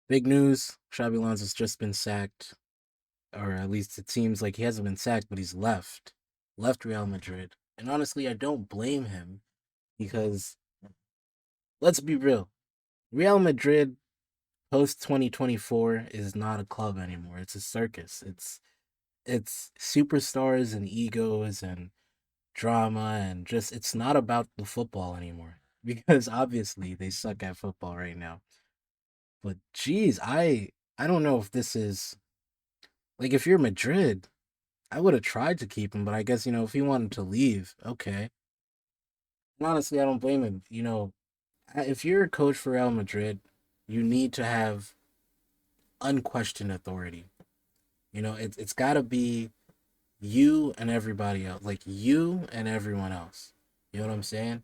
Big news: Xabi Alonso's just been sacked, or at least it seems like he hasn't been sacked, but he's left Real Madrid. And honestly, I don't blame him because let's be real, Real Madrid post 2024 is not a club anymore. It's a circus. It's superstars and egos and drama and just it's not about the football anymore because obviously they suck at football right now. But geez, I don't know if this is like if you're Madrid, I would have tried to keep him, but I guess if he wanted to leave, okay. And honestly, I don't blame him. If you're a coach for Real Madrid, you need to have unquestioned authority. It's got to be you and everybody else, like you and everyone else. You know what I'm saying?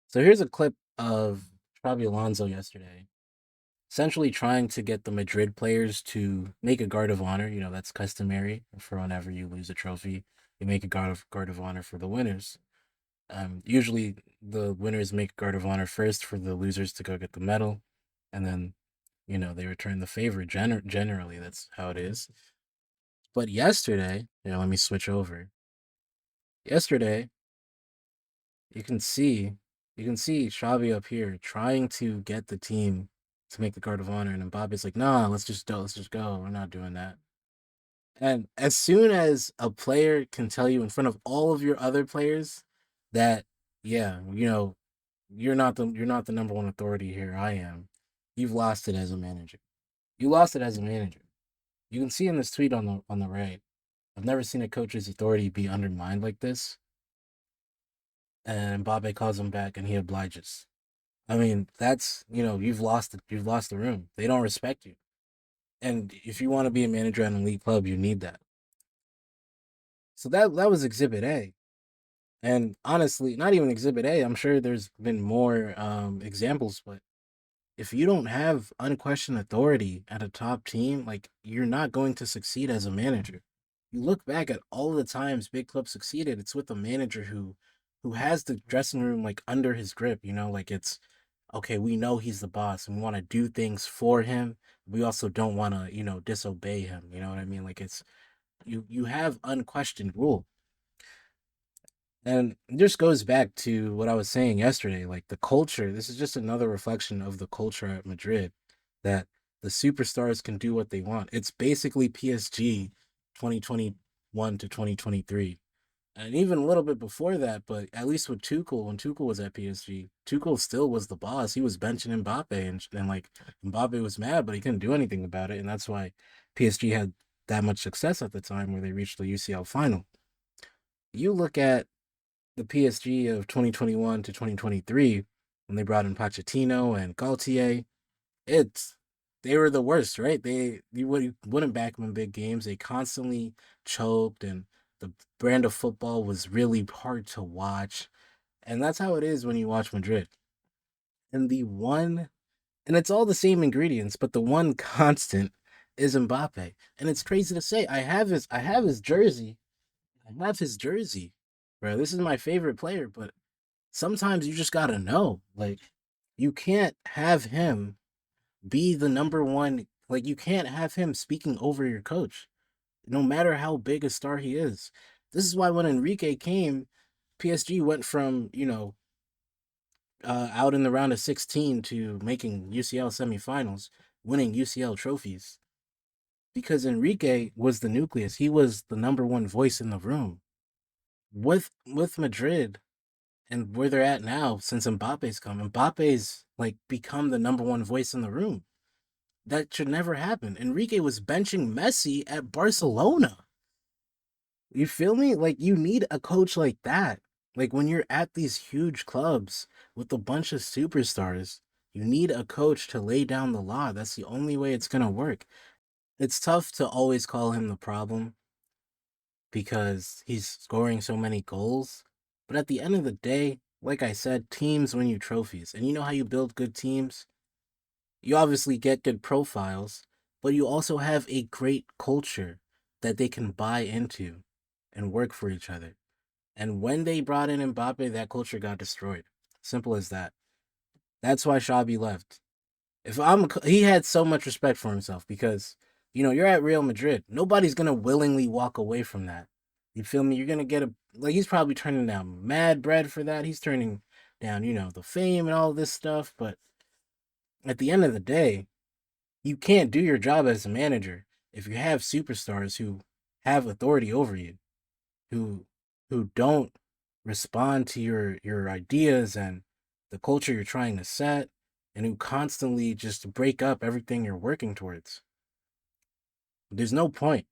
So here's a clip of Xabi Alonso yesterday, essentially trying to get the Madrid players to make a guard of honor. That's customary for whenever you lose a trophy. You make a guard of honor for the winners. Usually the winners make guard of honor first for the losers to go get the medal, and then they return the favor. Generally, that's how it is. But yesterday, let me switch over. Yesterday, you can see you can see Xavi up here trying to get the team to make the guard of honor, and Mbappe's like, "Nah, let's just go. We're not doing that." And as soon as a player can tell you in front of all of your other players that, yeah, you're not the number one authority here. I am. You've lost it as a manager. You lost it as a manager. You can see in this tweet on the right. I've never seen a coach's authority be undermined like this. And Mbappe calls him back, and he obliges. I mean, that's you've lost it. You've lost the room. They don't respect you. And if you want to be a manager at an elite club, you need that. So that was Exhibit A. And honestly, not even Exhibit A. I'm sure there's been more examples, but if you don't have unquestioned authority at a top team, like you're not going to succeed as a manager. You look back at all the times big clubs succeeded, it's with a manager who has the dressing room like under his grip, like it's okay, we know he's the boss and we want to do things for him. We also don't want to, disobey him. You know what I mean? Like it's you have unquestioned rule. And it just goes back to what I was saying yesterday, like the culture. This is just another reflection of the culture at Madrid that the superstars can do what they want. It's basically PSG 2021 to 2023. And even a little bit before that, but at least with Tuchel, when Tuchel was at PSG, Tuchel still was the boss. He was benching Mbappe, and like Mbappe was mad, but he couldn't do anything about it. And that's why PSG had that much success at the time where they reached the UCL final. You look at the PSG of 2021 to 2023 when they brought in Pochettino and Galtier, it's they were the worst, right? You wouldn't back them in big games. They constantly choked, and the brand of football was really hard to watch. And that's how it is when you watch Madrid. And the one, and it's all the same ingredients, but the one constant is Mbappe. And it's crazy to say. I have his jersey. I have his jersey, bro. This is my favorite player, but sometimes you just gotta know. Like, you can't have him be the number one. Like, you can't have him speaking over your coach, no matter how big a star he is. This is why when Enrique came, PSG went from, out in the round of 16 to making UCL semifinals, winning UCL trophies. Because Enrique was the nucleus. He was the number one voice in the room. With Madrid, and where they're at now, since Mbappe's come, Mbappe's like become the number one voice in the room. That should never happen. Enrique was benching Messi at Barcelona. You feel me? Like you need a coach like that. Like when you're at these huge clubs with a bunch of superstars, you need a coach to lay down the law. That's the only way it's gonna work. It's tough to always call him the problem because he's scoring so many goals. But at the end of the day, like I said, teams win you trophies. And you know how you build good teams? You obviously get good profiles, but you also have a great culture that they can buy into and work for each other. And when they brought in Mbappe, that culture got destroyed. Simple as that. That's why Xabi left. He had so much respect for himself because you're at Real Madrid. Nobody's gonna willingly walk away from that. You feel me? You're gonna get he's probably turning down mad bread for that. He's turning down the fame and all this stuff. But at the end of the day, you can't do your job as a manager if you have superstars who have authority over you, who don't respond to your ideas and the culture you're trying to set, and who constantly just break up everything you're working towards. There's no point.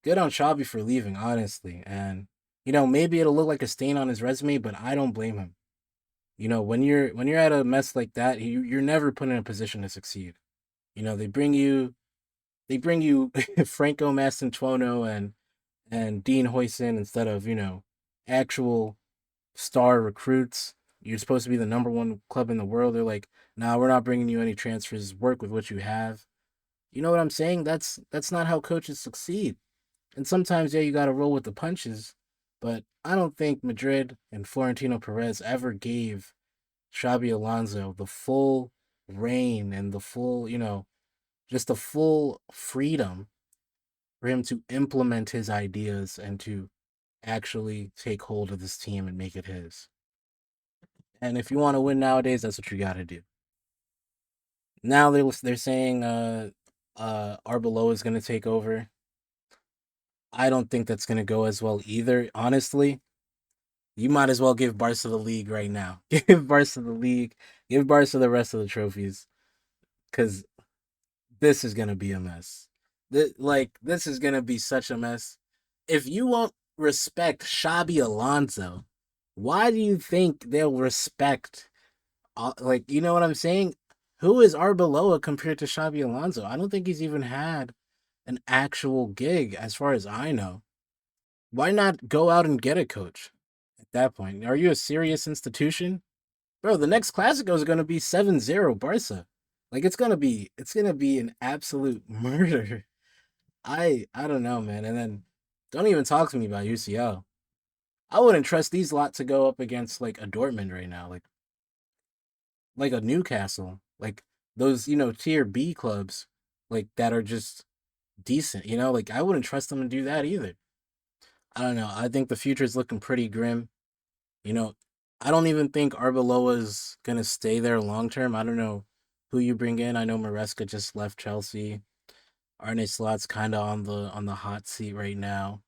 Good on Xabi for leaving, honestly. And maybe it'll look like a stain on his resume, but I don't blame him. When you're at a mess like that, you're never put in a position to succeed. They bring you Franco Mastantuono and Dean Hoyson instead of actual star recruits. You're supposed to be the number one club in the world. They're like, nah, we're not bringing you any transfers. Work with what you have. You know what I'm saying? That's not how coaches succeed. And sometimes, yeah, you got to roll with the punches. But I don't think Madrid and Florentino Perez ever gave Xabi Alonso the full reign and the full, just the full freedom for him to implement his ideas and to actually take hold of this team and make it his. And if you want to win nowadays, that's what you got to do. Now they're saying Arbeloa is going to take over. I don't think that's going to go as well either. Honestly, you might as well give Barca the league right now. Give Barca the league. Give Barca the rest of the trophies because this is going to be a mess. This is going to be such a mess. If you won't respect Xabi Alonso, why do you think they'll respect? You know what I'm saying? Who is Arbeloa compared to Xabi Alonso? I don't think he's even had an actual gig, as far as I know. Why not go out and get a coach at that point? Are you a serious institution? Bro, the next Clasico is going to be 7-0 Barca. It's going to be an absolute murder. I don't know, man. And then don't even talk to me about UCL. I wouldn't trust these lot to go up against like a Dortmund right now, like a Newcastle, like those tier B clubs, like that are just decent. Like I wouldn't trust them to do that either. I don't know. I think the future is looking pretty grim. You know, I don't even think Arbeloa is gonna stay there long term. I don't know who you bring in. I know Maresca just left Chelsea. Arne Slot's kind of on the hot seat right now.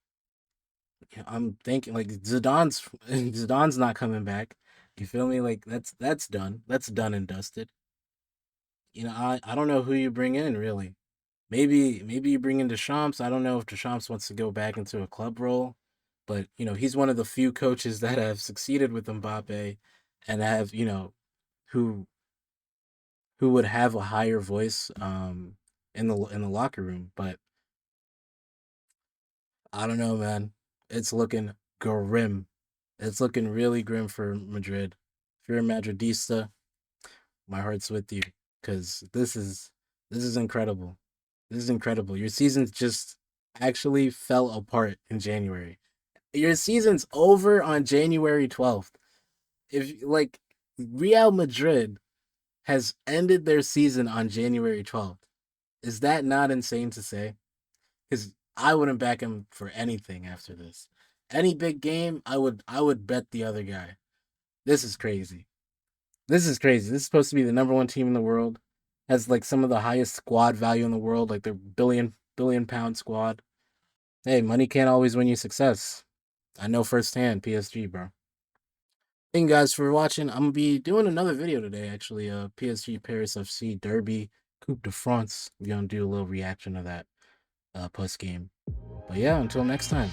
I'm thinking like Zidane's not coming back. You feel me? Like that's done. That's done and dusted. I don't know who you bring in really. Maybe you bring in Deschamps. I don't know if Deschamps wants to go back into a club role, but he's one of the few coaches that have succeeded with Mbappe and have who who would have a higher voice in the locker room. But I don't know, man. It's looking grim. It's looking really grim for Madrid. If you're a Madridista, my heart's with you because this is incredible. This is incredible. Your season just actually fell apart in January. Your season's over on January 12th. If like Real Madrid has ended their season on January 12th. Is that not insane to say? Cuz I wouldn't back him for anything after this. Any big game, I would bet the other guy. This is crazy. This is crazy. This is supposed to be the number one team in the world. Has like some of the highest squad value in the world, like their billion pound squad. Hey, money can't always win you success. I know firsthand, PSG, bro. Thank you guys for watching. I'm gonna be doing another video today, actually. PSG Paris FC Derby Coupe de France. We're gonna do a little reaction to that post game. But yeah, until next time.